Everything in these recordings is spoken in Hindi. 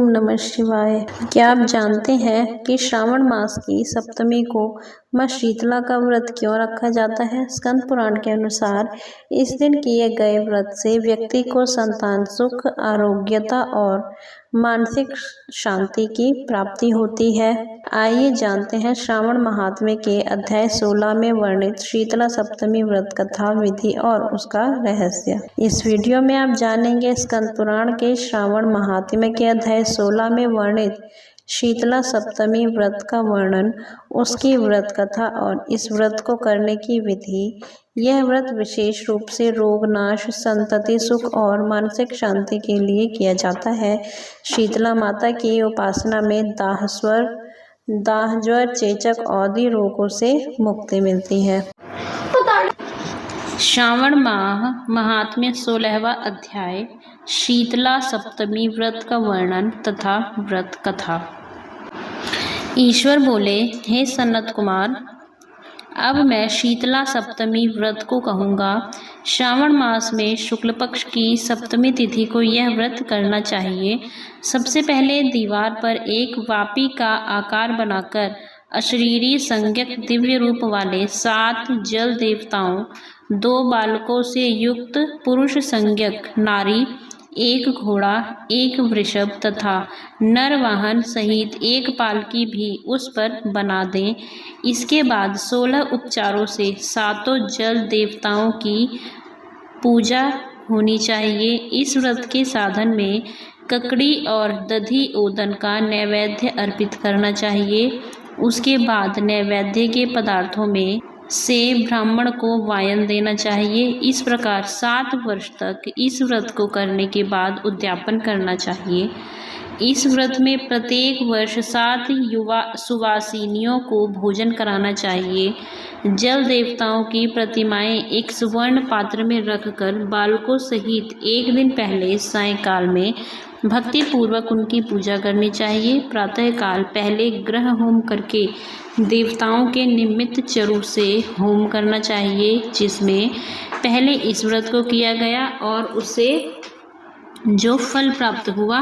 ओम नमः शिवाय। क्या आप जानते हैं कि श्रावण मास की सप्तमी को मां शीतला का व्रत क्यों रखा जाता है? स्कंद पुराण के अनुसार इस दिन किए गए व्रत से व्यक्ति को संतान सुख, आरोग्यता और मानसिक शांति की प्राप्ति होती है। आइए जानते हैं श्रावण महात्म्य के अध्याय 16 में वर्णित शीतला सप्तमी व्रत कथा, विधि और उसका रहस्य। इस वीडियो में आप जानेंगे स्कंद पुराण के श्रावण महात्म्य के अध्याय 16 में वर्णित शीतला सप्तमी व्रत का वर्णन, उसकी व्रत कथा और इस व्रत को करने की विधि। यह व्रत विशेष रूप से रोग नाश, संतति सुख और मानसिक शांति के लिए किया जाता है। शीतला माता की उपासना में दाह ज्वर, चेचक आदि रोगों से मुक्ति मिलती है। श्रावण माह महात्म्य 16वां अध्याय शीतला सप्तमी व्रत का वर्णन तथा व्रत कथा। ईश्वर बोले, हे सनत कुमार, अब मैं शीतला सप्तमी व्रत को कहूँगा। श्रावण मास में शुक्ल पक्ष की सप्तमी तिथि को यह व्रत करना चाहिए। सबसे पहले दीवार पर एक वापी का आकार बनाकर अशरीरी संज्ञक दिव्य रूप वाले 7 जल देवताओं, 2 बालकों से युक्त पुरुष संज्ञक नारी, 1 घोड़ा, 1 वृषभ तथा नर वाहन सहित 1 पालकी भी उस पर बना दें। इसके बाद 16 उपचारों से 7 जल देवताओं की पूजा होनी चाहिए। इस व्रत के साधन में ककड़ी और दधी ओदन का नैवेद्य अर्पित करना चाहिए। उसके बाद नैवेद्य के पदार्थों में से ब्राह्मण को वायन देना चाहिए। इस प्रकार 7 वर्ष तक इस व्रत को करने के बाद उद्यापन करना चाहिए। इस व्रत में प्रत्येक वर्ष 7 युवा सुवासिनियों को भोजन कराना चाहिए। जल देवताओं की प्रतिमाएं एक सुवर्ण पात्र में रखकर बालकों सहित एक दिन पहले सायंकाल में भक्ति पूर्वक उनकी पूजा करनी चाहिए। प्रातःकाल पहले ग्रह होम करके देवताओं के निमित्त चरु से होम करना चाहिए, जिसमें पहले इस व्रत को किया गया और उसे जो फल प्राप्त हुआ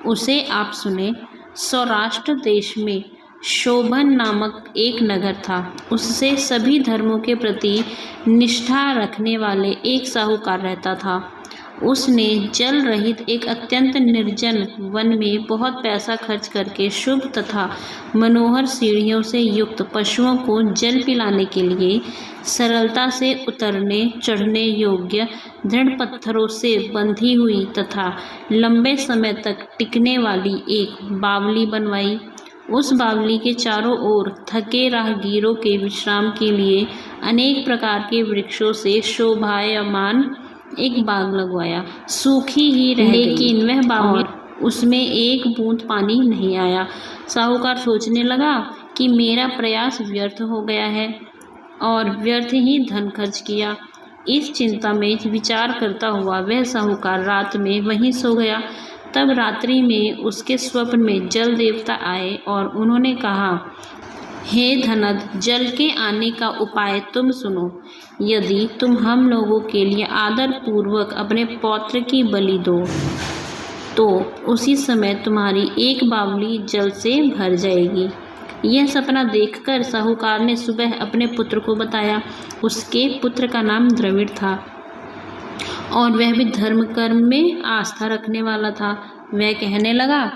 उसे आप सुने। सौराष्ट्र देश में शोभन नामक एक नगर था। उससे सभी धर्मों के प्रति निष्ठा रखने वाले एक साहूकार रहता था। उसने जल रहित एक अत्यंत निर्जन वन में बहुत पैसा खर्च करके शुभ तथा मनोहर सीढ़ियों से युक्त पशुओं को जल पिलाने के लिए सरलता से उतरने चढ़ने योग्य दृढ़ पत्थरों से बंधी हुई तथा लंबे समय तक टिकने वाली एक बावली बनवाई। उस बावली के चारों ओर थके राहगीरों के विश्राम के लिए अनेक प्रकार के वृक्षों से शोभायमान एक बाग लगवाया। सूखी ही रह गई, लेकिन वह बाग उसमें एक बूंद पानी नहीं आया। साहूकार सोचने लगा कि मेरा प्रयास व्यर्थ हो गया है और व्यर्थ ही धन खर्च किया। इस चिंता में विचार करता हुआ वह साहूकार रात में वहीं सो गया। तब रात्रि में उसके स्वप्न में जल देवता आए और उन्होंने कहा, हे धनद, जल के आने का उपाय तुम सुनो। यदि तुम हम लोगों के लिए आदर पूर्वक अपने पौत्र की बलि दो तो उसी समय तुम्हारी एक बावली जल से भर जाएगी। यह सपना देखकर साहूकार ने सुबह अपने पुत्र को बताया। उसके पुत्र का नाम द्रविड़ था और वह भी धर्म कर्म में आस्था रखने वाला था। वह कहने लगा,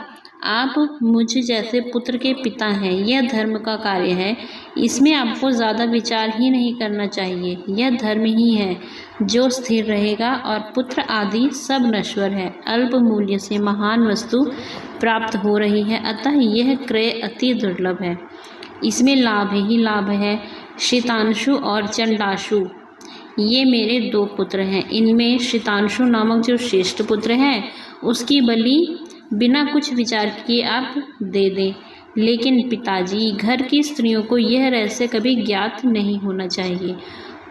आप मुझ जैसे पुत्र के पिता हैं। यह धर्म का कार्य है, इसमें आपको ज़्यादा विचार ही नहीं करना चाहिए। यह धर्म ही है जो स्थिर रहेगा और पुत्र आदि सब नश्वर है। अल्प मूल्य से महान वस्तु प्राप्त हो रही है, अतः यह क्रय अति दुर्लभ है। इसमें लाभ ही लाभ है। शीतांशु और चंडाशु ये मेरे 2 पुत्र हैं। इनमें शीतांशु नामक जो श्रेष्ठ पुत्र है उसकी बलि बिना कुछ विचार किए आप दे दें, लेकिन पिताजी, घर की स्त्रियों को यह रहस्य कभी ज्ञात नहीं होना चाहिए।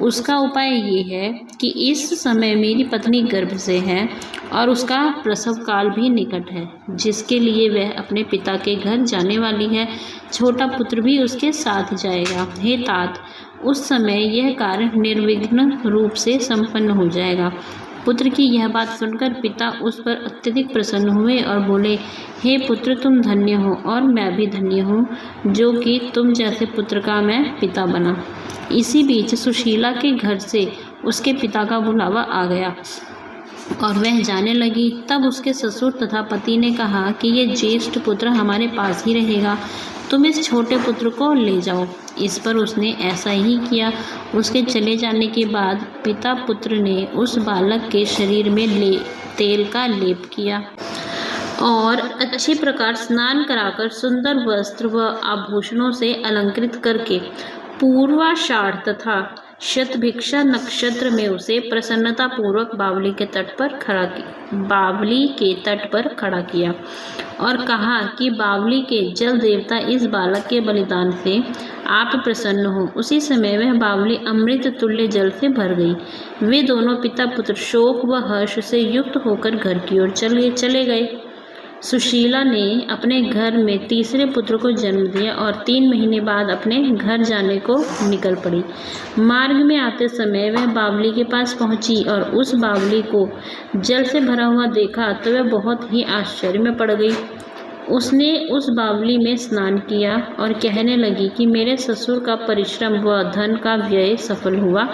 उसका उपाय ये है कि इस समय मेरी पत्नी गर्भ से है और उसका प्रसव काल भी निकट है, जिसके लिए वह अपने पिता के घर जाने वाली है। छोटा पुत्र भी उसके साथ जाएगा। हे तात, उस समय यह कार्य निर्विघ्न रूप से संपन्न हो जाएगा। पुत्र की यह बात सुनकर पिता उस पर अत्यधिक प्रसन्न हुए और बोले, हे पुत्र, तुम धन्य हो और मैं भी धन्य हूँ जो कि तुम जैसे पुत्र का मैं पिता बना। इसी बीच सुशीला के घर से उसके पिता का बुलावा आ गया और वह जाने लगी। तब उसके ससुर तथा पति ने कहा कि ये ज्येष्ठ पुत्र हमारे पास ही रहेगा, तुम इस छोटे पुत्र को ले जाओ। इस पर उसने ऐसा ही किया। उसके चले जाने के बाद पिता पुत्र ने उस बालक के शरीर में तेल का लेप किया और अच्छी प्रकार स्नान कराकर सुंदर वस्त्र व आभूषणों से अलंकृत करके पूर्वाषाढ़ तथा शतभिक्षा नक्षत्र में उसे प्रसन्नता पूर्वक बावली के तट पर खड़ा किया और कहा कि बावली के जल देवता इस बालक के बलिदान से आप प्रसन्न हो। उसी समय वह बावली अमृत तुल्य जल से भर गई। वे दोनों पिता पुत्र शोक व हर्ष से युक्त होकर घर की ओर चले गए। सुशीला ने अपने घर में तीसरे पुत्र को जन्म दिया और 3 महीने बाद अपने घर जाने को निकल पड़ी। मार्ग में आते समय वह बावली के पास पहुंची और उस बावली को जल से भरा हुआ देखा तो वह बहुत ही आश्चर्य में पड़ गई। उसने उस बावली में स्नान किया और कहने लगी कि मेरे ससुर का परिश्रम व धन का व्यय सफल हुआ।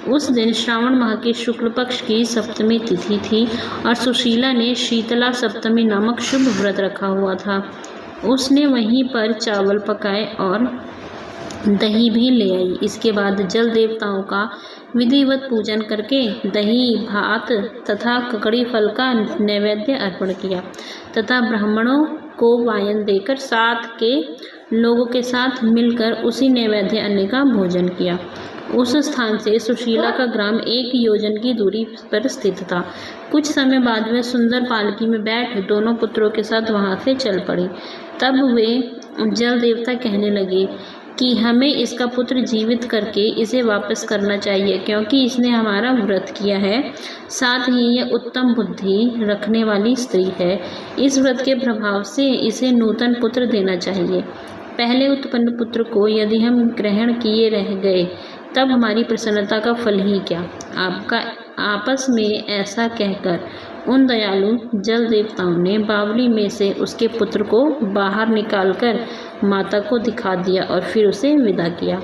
उस दिन श्रावण माह के शुक्ल पक्ष की सप्तमी तिथि थी और सुशीला ने शीतला सप्तमी नामक शुभ व्रत रखा हुआ था। उसने वहीं पर चावल पकाए और दही भी ले आई। इसके बाद जल देवताओं का विधिवत पूजन करके दही भात तथा ककड़ी फल का नैवेद्य अर्पण किया तथा ब्राह्मणों को वायन देकर साथ के लोगों के साथ मिलकर उसी नैवेद्य अन्न का भोजन किया। उस स्थान से सुशीला का ग्राम 1 योजन की दूरी पर स्थित था। कुछ समय बाद वह सुंदर पालकी में बैठ दोनों पुत्रों के साथ वहां से चल पड़ी। तब वे जल देवता कहने लगे कि हमें इसका पुत्र जीवित करके इसे वापस करना चाहिए, क्योंकि इसने हमारा व्रत किया है। साथ ही यह उत्तम बुद्धि रखने वाली स्त्री है। इस व्रत के प्रभाव से इसे नूतन पुत्र देना चाहिए। पहले उत्पन्न पुत्र को यदि हम ग्रहण किए रह गए तब हमारी प्रसन्नता का फल ही क्या। आपका आपस में ऐसा कहकर उन दयालु जल देवताओं ने बावली में से उसके पुत्र को बाहर निकालकर माता को दिखा दिया और फिर उसे विदा किया।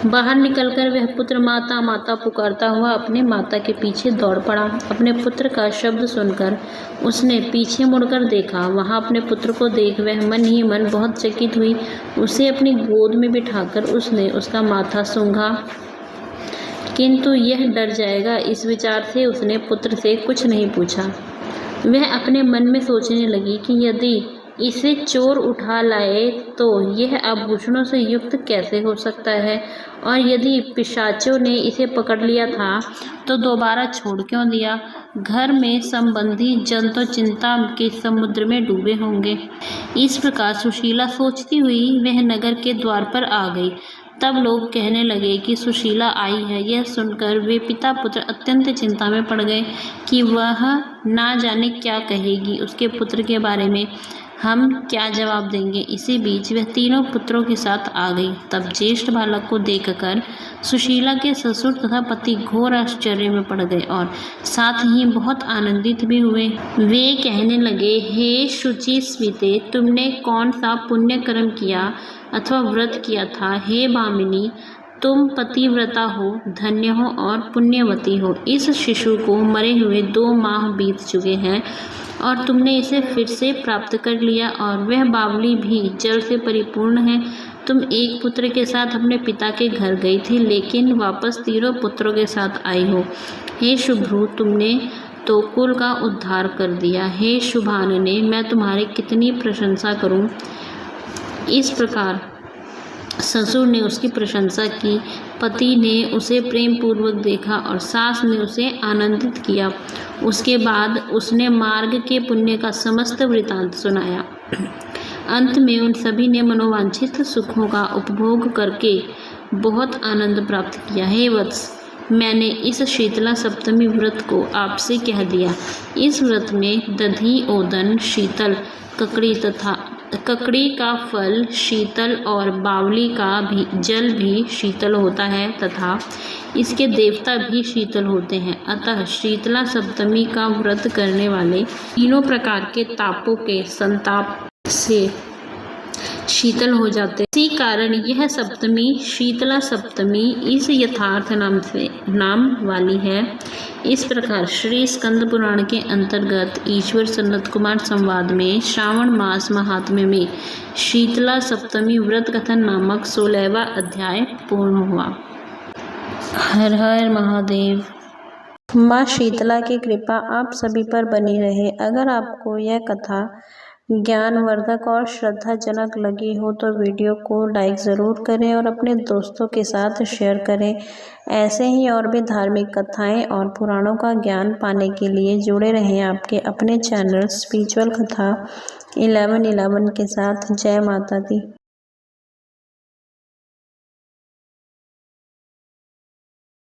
बाहर निकलकर वह पुत्र माता माता पुकारता हुआ अपने माता के पीछे दौड़ पड़ा। अपने पुत्र का शब्द सुनकर उसने पीछे मुड़कर देखा। वहां अपने पुत्र को देख वह मन ही मन बहुत चकित हुई। उसे अपनी गोद में बिठाकर उसने उसका माथा सूंघा, किंतु यह डर जाएगा इस विचार से उसने पुत्र से कुछ नहीं पूछा। वह अपने मन में सोचने लगी कि यदि इसे चोर उठा लाए तो यह आभूषणों से युक्त कैसे हो सकता है, और यदि पिशाचों ने इसे पकड़ लिया था तो दोबारा छोड़ क्यों दिया। घर में संबंधी जन तो चिंता के समुद्र में डूबे होंगे। इस प्रकार सुशीला सोचती हुई वह नगर के द्वार पर आ गई। तब लोग कहने लगे कि सुशीला आई है। यह सुनकर वे पिता पुत्र अत्यंत चिंता में पड़ गए कि वह ना जाने क्या कहेगी, उसके पुत्र के बारे में हम क्या जवाब देंगे। इसी बीच वह तीनों पुत्रों के साथ आ गई। तब ज्येष्ठ बालक को देखकर सुशीला के ससुर तथा पति घोर आश्चर्य में पड़ गए और साथ ही बहुत आनंदित भी हुए। वे कहने लगे, हे शुचि स्वीते, तुमने कौन सा पुण्य कर्म किया अथवा व्रत किया था। हे भामिनी, तुम पतिव्रता हो, धन्य हो और पुण्यवती हो। इस शिशु को मरे हुए 2 माह बीत चुके हैं और तुमने इसे फिर से प्राप्त कर लिया और वह बावली भी जल से परिपूर्ण है। तुम एक पुत्र के साथ अपने पिता के घर गई थी, लेकिन वापस तीनों पुत्रों के साथ आई हो। हे शुभ्रू, तुमने तो कुल का उद्धार कर दिया। हे शुभानने, मैं तुम्हारी कितनी प्रशंसा करूं। इस प्रकार ससुर ने उसकी प्रशंसा की, पति ने उसे प्रेम पूर्वक देखा और सास ने उसे आनंदित किया। उसके बाद उसने मार्ग के पुण्य का समस्त वृतांत सुनाया। अंत में उन सभी ने मनोवांछित सुखों का उपभोग करके बहुत आनंद प्राप्त किया। हे वत्स, मैंने इस शीतला सप्तमी व्रत को आपसे कह दिया। इस व्रत में दधी, ओदन, शीतल, ककड़ी तथा ककड़ी का फल शीतल और बावली का भी जल भी शीतल होता है तथा इसके देवता भी शीतल होते हैं। अतः शीतला सप्तमी का व्रत करने वाले तीनों प्रकार के तापों के संताप से शीतल हो जाते। इसी कारण यह सप्तमी शीतला सप्तमी इस यथार्थ नाम वाली है। इस प्रकार श्री स्कंद पुराण के अंतर्गत ईश्वर सनत कुमार संवाद में श्रावण मास महात्म्य में शीतला सप्तमी व्रत कथन नामक 16वां अध्याय पूर्ण हुआ। हर हर महादेव। माँ शीतला की कृपा आप सभी पर बनी रहे। अगर आपको यह कथा ज्ञानवर्धक और श्रद्धाजनक लगी हो तो वीडियो को लाइक ज़रूर करें और अपने दोस्तों के साथ शेयर करें। ऐसे ही और भी धार्मिक कथाएं और पुराणों का ज्ञान पाने के लिए जुड़े रहें आपके अपने चैनल स्पिरिचुअल कथा 1111 के साथ। जय माता दी।